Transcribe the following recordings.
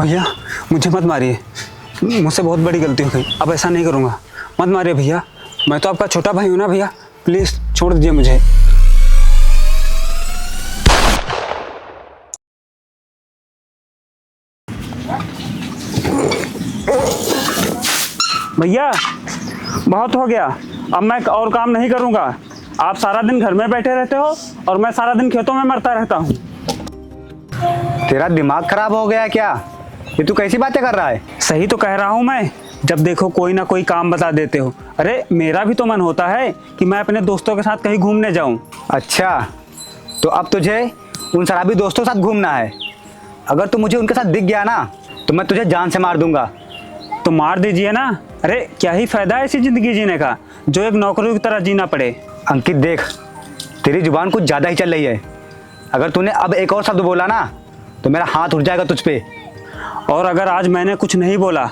भैया मुझे मत मारिए, मुझसे बहुत बड़ी गलती हो गई, अब ऐसा नहीं करूँगा। मत मारिए भैया, मैं तो आपका छोटा भाई हूँ ना भैया, प्लीज़ छोड़ दीजिए मुझे। भैया बहुत हो गया, अब मैं और काम नहीं करूँगा। आप सारा दिन घर में बैठे रहते हो और मैं सारा दिन खेतों में मरता रहता हूँ। तेरा दिमाग खराब हो गया है क्या? ये तू कैसी बातें कर रहा है? सही तो कह रहा हूँ मैं, जब देखो कोई ना कोई काम बता देते हो। अरे मेरा भी तो मन होता है कि मैं अपने दोस्तों के साथ कहीं घूमने जाऊँ। अच्छा, तो अब तुझे उन शराबी दोस्तों के साथ घूमना है। अगर तू मुझे उनके साथ दिख गया ना तो मैं तुझे जान से मार दूंगा। तो मार दीजिए ना। अरे क्या ही फायदा है ऐसी जिंदगी जीने का जो एक नौकरी की तरह जीना पड़े। अंकित देख, तेरी जुबान कुछ ज़्यादा ही चल रही है। अगर तूने अब एक और शब्द बोला ना तो मेरा हाथ उठ जाएगा तुझ पे। और अगर आज मैंने कुछ नहीं बोला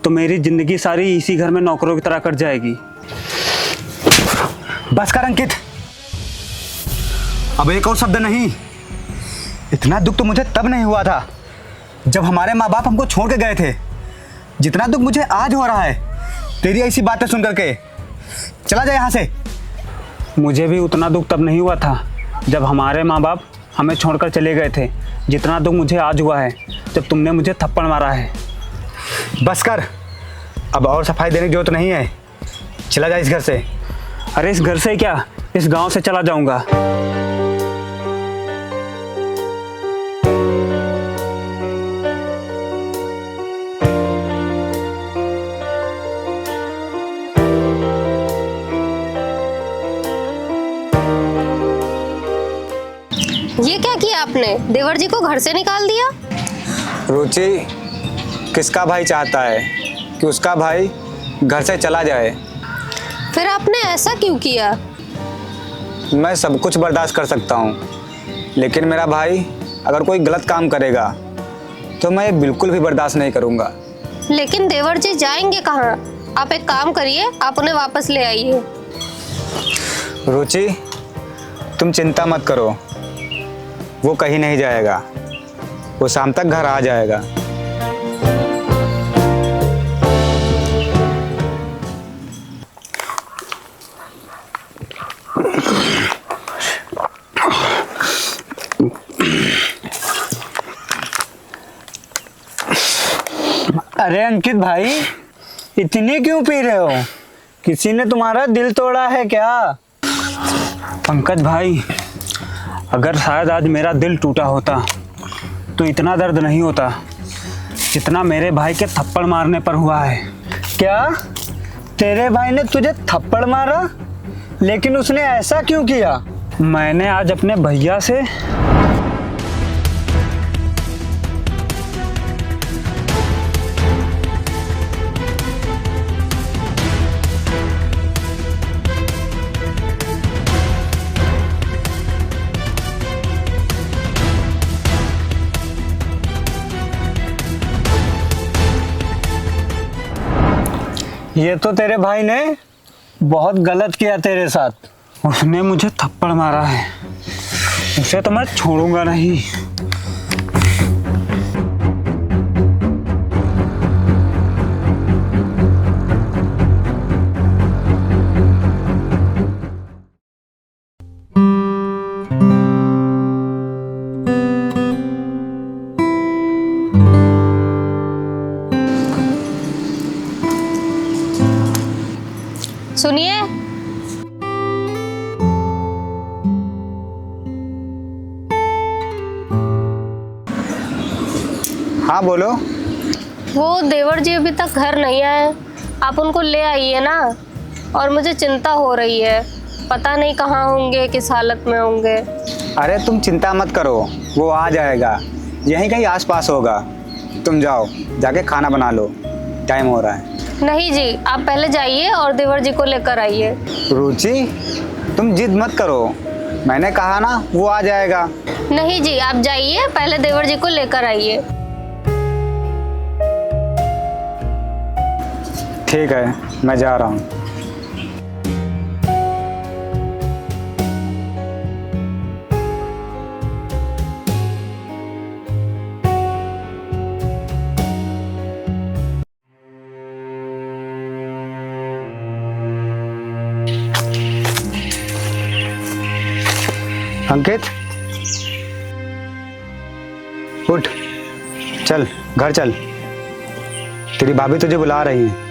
तो मेरी जिंदगी सारी इसी घर में नौकरों की तरह कट जाएगी। बस कर अंकित, अब एक और शब्द नहीं। इतना दुख तो मुझे तब नहीं हुआ था जब हमारे माँ बाप हमको छोड़ के गए थे, जितना दुख मुझे आज हो रहा है तेरी ऐसी बातें सुन करके। चला जा यहाँ से। मुझे भी उतना दुख तब नहीं हुआ था जब हमारे माँ बाप हमें छोड़कर चले गए थे, जितना दुख मुझे आज हुआ है जब तुमने मुझे थप्पड़ मारा है। बस कर, अब और सफाई देने की जरूरत नहीं है। चला जा इस घर से। अरे इस घर से क्या, इस गांव से चला जाऊंगा। ये क्या किया आपने? देवर जी को घर से निकाल दिया। रुचि, किसका भाई चाहता है कि उसका भाई घर से चला जाए? फिर आपने ऐसा क्यों किया? मैं सब कुछ बर्दाश्त कर सकता हूँ, लेकिन मेरा भाई अगर कोई गलत काम करेगा तो मैं ये बिल्कुल भी बर्दाश्त नहीं करूँगा। लेकिन देवर जी जाएंगे कहाँ? आप एक काम करिए, आप उन्हें वापस ले आइए। रुचि, तुम चिंता मत करो, वो कहीं नहीं जाएगा, वो शाम तक घर आ जाएगा। अरे अंकित भाई, इतनी क्यों पी रहे हो? किसी ने तुम्हारा दिल तोड़ा है क्या? पंकज भाई, अगर शायद आज मेरा दिल टूटा होता तो इतना दर्द नहीं होता जितना मेरे भाई के थप्पड़ मारने पर हुआ है। क्या तेरे भाई ने तुझे थप्पड़ मारा? लेकिन उसने ऐसा क्यों किया? मैंने आज अपने भैया से ये तो तेरे भाई ने बहुत गलत किया तेरे साथ। उसने मुझे थप्पड़ मारा है, उसे तो मैं छोड़ूंगा नहीं। सुनिए, हाँ बोलो। वो देवर जी अभी तक घर नहीं आए, आप उनको ले आइए ना। और मुझे चिंता हो रही है, पता नहीं कहाँ होंगे, किस हालत में होंगे। अरे तुम चिंता मत करो, वो आ जाएगा, यहीं कहीं आसपास होगा। तुम जाओ, जाके खाना बना लो, टाइम हो रहा है। नहीं जी, आप पहले जाइए और देवर जी को लेकर आइए। रुचि, तुम जिद मत करो, मैंने कहा ना वो आ जाएगा। नहीं जी, आप जाइए, पहले देवर जी को लेकर आइए। ठीक है, मैं जा रहा हूँ। अंकित, उठ, चल घर चल, तेरी भाभी तुझे बुला रही है।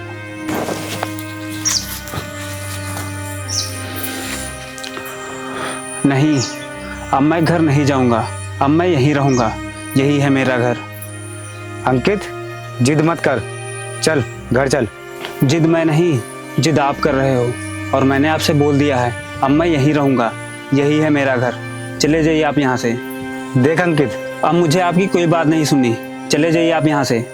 नहीं, अब मैं घर नहीं जाऊंगा, अब मैं यहीं रहूंगा, यही है मेरा घर। अंकित, जिद मत कर, चल घर चल। जिद मैं नहीं, जिद आप कर रहे हो, और मैंने आपसे बोल दिया है अब मैं यहीं रहूंगा, यही है मेरा घर। चले जाइए आप यहाँ से। देख अंकित, अब मुझे आपकी कोई बात नहीं सुननी, चले जाइए आप यहाँ से।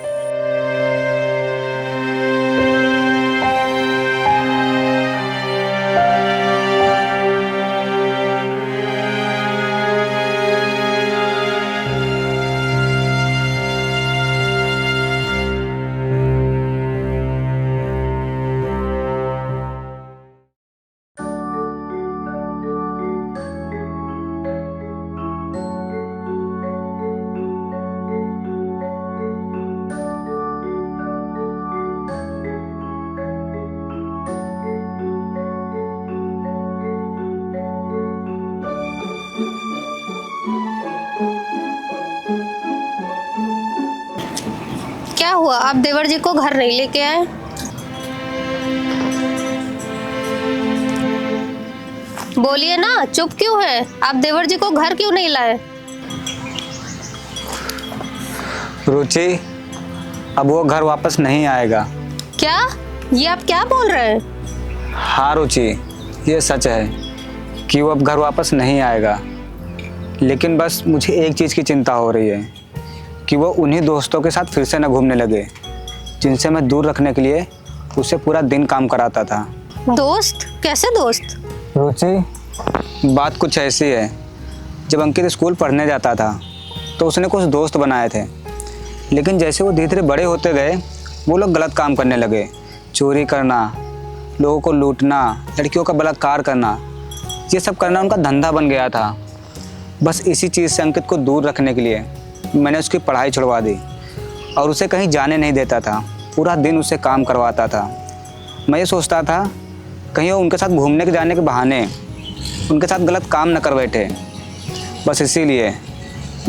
क्या हुआ, आप देवर जी को घर नहीं लेके आए? बोलिए ना, चुप क्यों है? आप देवर जी को घर क्यों नहीं लाए? रुचि, अब वो घर वापस नहीं आएगा। क्या? ये आप क्या बोल रहे हैं? हाँ रुचि, ये सच है कि वो अब घर वापस नहीं आएगा, लेकिन बस मुझे एक चीज़ की चिंता हो रही है कि वो उन्हीं दोस्तों के साथ फिर से न घूमने लगे जिनसे मैं दूर रखने के लिए उसे पूरा दिन काम कराता था। दोस्त? कैसे दोस्त? रुचि, बात कुछ ऐसी है, जब अंकित स्कूल पढ़ने जाता था तो उसने कुछ दोस्त बनाए थे, लेकिन जैसे वो धीरे धीरे बड़े होते गए वो लोग गलत काम करने लगे। चोरी करना, लोगों को लूटना, लड़कियों का बलात्कार करना, ये सब करना उनका धंधा बन गया था। बस इसी चीज़ से अंकित को दूर रखने के लिए मैंने उसकी पढ़ाई छुड़वा दी और उसे कहीं जाने नहीं देता था, पूरा दिन उससे काम करवाता था। मैं ये सोचता था कहीं वो उनके साथ घूमने के जाने के बहाने उनके साथ गलत काम न कर बैठे, बस इसीलिए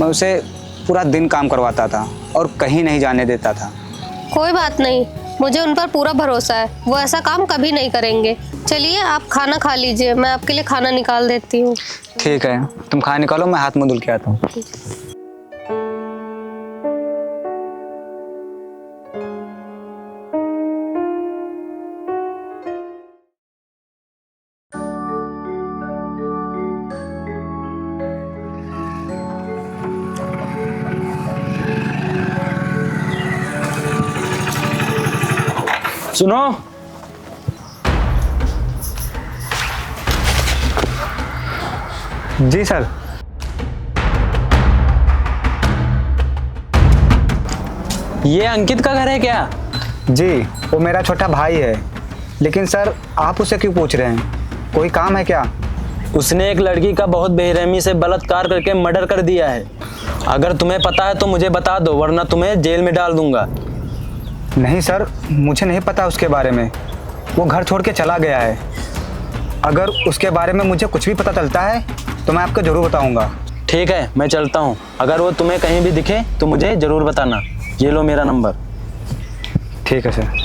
मैं उसे पूरा दिन काम करवाता था और कहीं नहीं जाने देता था। कोई बात नहीं, मुझे उन पर पूरा भरोसा है, वो ऐसा काम कभी नहीं करेंगे। चलिए आप खाना खा लीजिए, मैं आपके लिए खाना निकाल देती हूँ। ठीक है, तुम खाना निकालो, मैं हाथ मुँह धुल के आता हूँ। सुनो, जी सर। ये अंकित का घर है क्या? जी, वो मेरा छोटा भाई है, लेकिन सर आप उससे क्यों पूछ रहे हैं? कोई काम है क्या? उसने एक लड़की का बहुत बेरहमी से बलात्कार करके मर्डर कर दिया है। अगर तुम्हें पता है तो मुझे बता दो, वरना तुम्हें जेल में डाल दूंगा। नहीं सर, मुझे नहीं पता उसके बारे में, वो घर छोड़ के चला गया है। अगर उसके बारे में मुझे कुछ भी पता चलता है तो मैं आपको ज़रूर बताऊंगा। ठीक है, मैं चलता हूँ। अगर वो तुम्हें कहीं भी दिखे तो मुझे ज़रूर बताना। ये लो मेरा नंबर। ठीक है सर।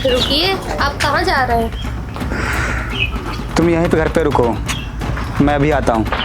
रुकिए, आप कहाँ जा रहे हैं? तुम यहीं पे घर पे रुको, मैं अभी आता हूँ।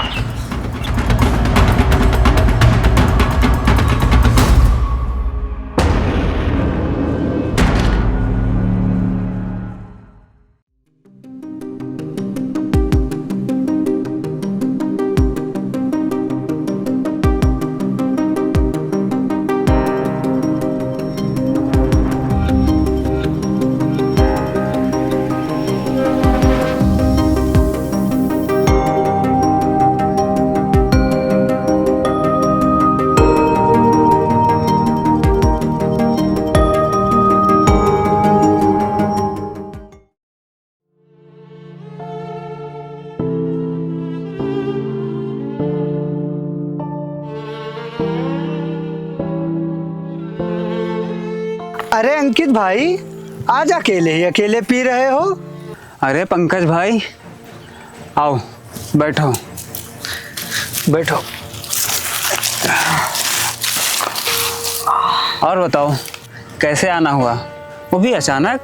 अरे अंकित भाई, आज अकेले पी रहे हो? अरे पंकज भाई, आओ बैठो बैठो। और बताओ कैसे आना हुआ, वो भी अचानक?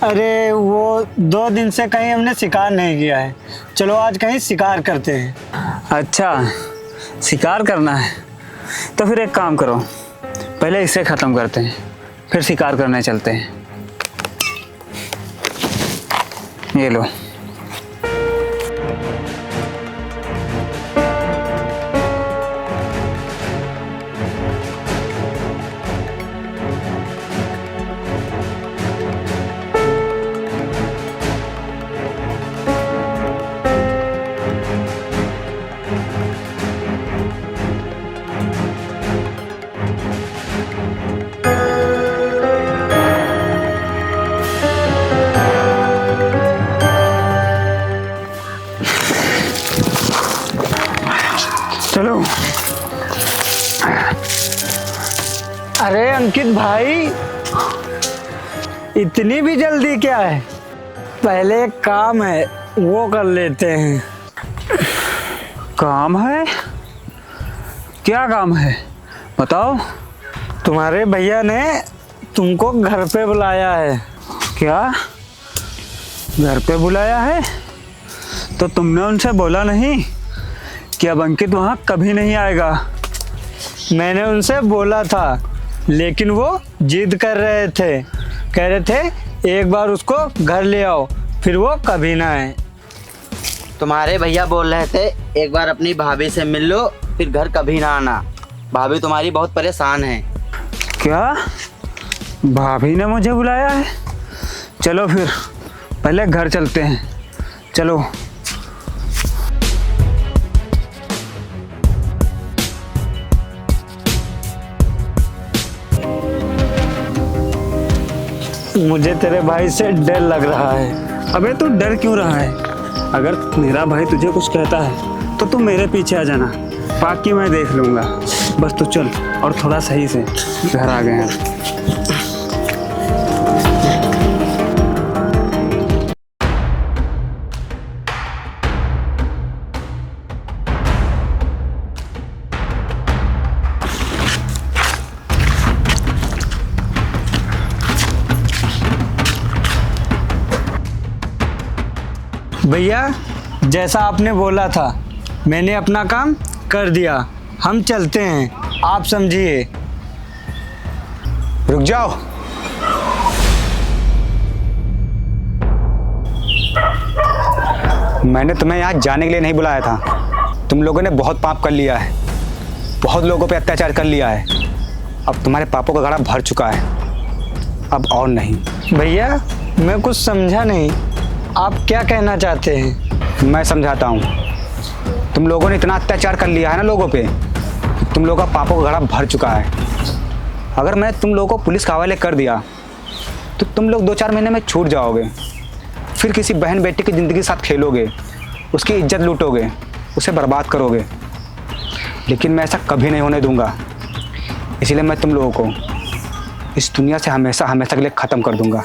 अरे वो 2 दिन से कहीं हमने शिकार नहीं किया है, चलो आज कहीं शिकार करते हैं। अच्छा, शिकार करना है तो फिर एक काम करो, पहले इसे ख़त्म करते हैं फिर शिकार करने चलते हैं। ये लो। चलो। अरे अंकित भाई, इतनी भी जल्दी क्या है? पहले एक काम है वो कर लेते हैं। काम है? क्या काम है बताओ। तुम्हारे भैया ने तुमको घर पे बुलाया है। क्या घर पे बुलाया है? तो तुमने उनसे बोला नहीं कि अब अंकित वहाँ कभी नहीं आएगा? मैंने उनसे बोला था, लेकिन वो जिद कर रहे थे, कह रहे थे एक बार उसको घर ले आओ, फिर वो कभी ना आए। तुम्हारे भैया बोल रहे थे एक बार अपनी भाभी से मिल लो, फिर घर कभी ना आना। भाभी तुम्हारी बहुत परेशान है। क्या भाभी ने मुझे बुलाया है? चलो फिर पहले घर चलते हैं, चलो। मुझे तेरे भाई से डर लग रहा है। अबे तू डर क्यों रहा है? अगर मेरा भाई तुझे कुछ कहता है तो तू मेरे पीछे आ जाना, बाकी मैं देख लूँगा। बस तू चल और थोड़ा सही से। घर आ गए हैं। भैया, जैसा आपने बोला था मैंने अपना काम कर दिया, हम चलते हैं, आप समझिए। रुक जाओ। मैंने तुम्हें यहाँ जाने के लिए नहीं बुलाया था। तुम लोगों ने बहुत पाप कर लिया है, बहुत लोगों पे अत्याचार कर लिया है। अब तुम्हारे पापों का घड़ा भर चुका है, अब और नहीं। भैया मैं कुछ समझा नहीं, आप क्या कहना चाहते हैं? मैं समझाता हूँ। तुम लोगों ने इतना अत्याचार कर लिया है ना लोगों पे, तुम लोगों का पापों का घड़ा भर चुका है। अगर मैं तुम लोगों को पुलिस के हवाले कर दिया तो तुम लोग 2-4 महीने में छूट जाओगे, फिर किसी बहन बेटी की ज़िंदगी के साथ खेलोगे, उसकी इज्जत लूटोगे, उसे बर्बाद करोगे। लेकिन मैं ऐसा कभी नहीं होने दूंगा, इसलिए मैं तुम लोगों को इस दुनिया से हमेशा हमेशा के लिए ख़त्म कर दूंगा।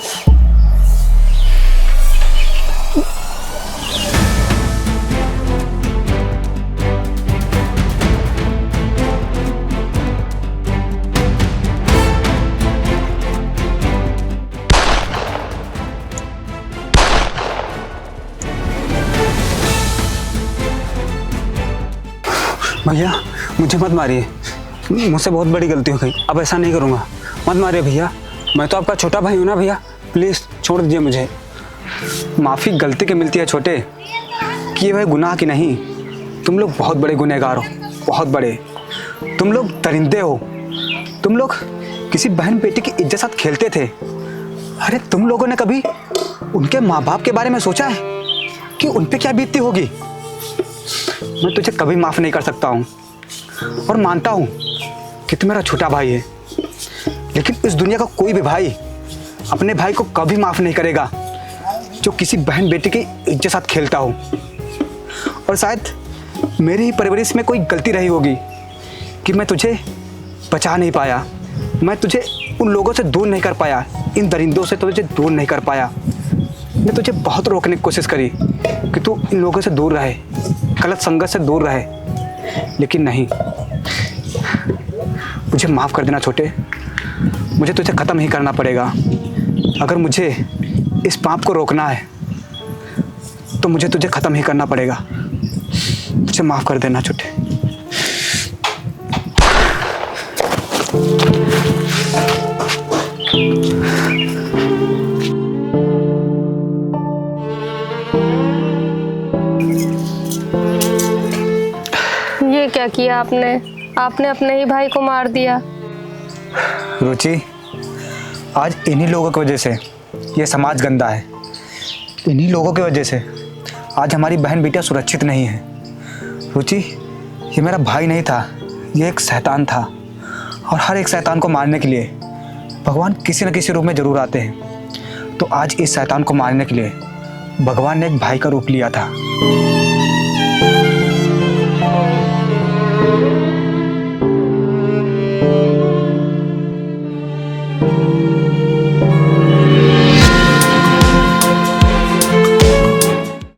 भैया मुझे मत मारिए, मुझसे बहुत बड़ी गलती हो गई, अब ऐसा नहीं करूँगा। मत मारिए भैया, मैं तो आपका छोटा भाई हूँ ना भैया, प्लीज़ छोड़ दीजिए मुझे। माफ़ी गलती की मिलती है छोटे, किए हुए गुनाह की नहीं। तुम लोग बहुत बड़े गुनहगार हो, बहुत बड़े। तुम लोग दरिंदे हो, तुम लोग किसी बहन बेटी की इज्जत साथ खेलते थे। अरे तुम लोगों ने कभी उनके माँ बाप के बारे में सोचा है कि उन पे क्या बीतती होगी? मैं तुझे कभी माफ़ नहीं कर सकता हूँ, और मानता हूँ कि तू मेरा छोटा भाई है, लेकिन इस दुनिया का कोई भी भाई अपने भाई को कभी माफ़ नहीं करेगा जो किसी बहन बेटी की इज्जत साथ खेलता हो। और शायद मेरी ही परवरिश में कोई गलती रही होगी कि मैं तुझे बचा नहीं पाया, मैं तुझे उन लोगों से दूर नहीं कर पाया, इन दरिंदों से तुझे दूर नहीं कर पाया। मैं तुझे बहुत रोकने की कोशिश करी कि तू इन लोगों से दूर रहे, गलत संगत से दूर रहे, लेकिन नहीं। मुझे माफ़ कर देना छोटे, मुझे तुझे ख़त्म ही करना पड़ेगा। अगर मुझे इस पाप को रोकना है तो मुझे तुझे ख़त्म ही करना पड़ेगा। मुझे माफ़ कर देना छोटे। ये क्या किया आपने? आपने अपने ही भाई को मार दिया। रुचि, आज इन्हीं लोगों की वजह से ये समाज गंदा है। इन्हीं लोगों की वजह से आज हमारी बहन बेटियां सुरक्षित नहीं है। रुचि, ये मेरा भाई नहीं था, ये एक शैतान था, और हर एक शैतान को मारने के लिए भगवान किसी न किसी रूप में ज़रूर आते हैं। तो आज इस शैतान को मारने के लिए भगवान ने एक भाई का रूप लिया था।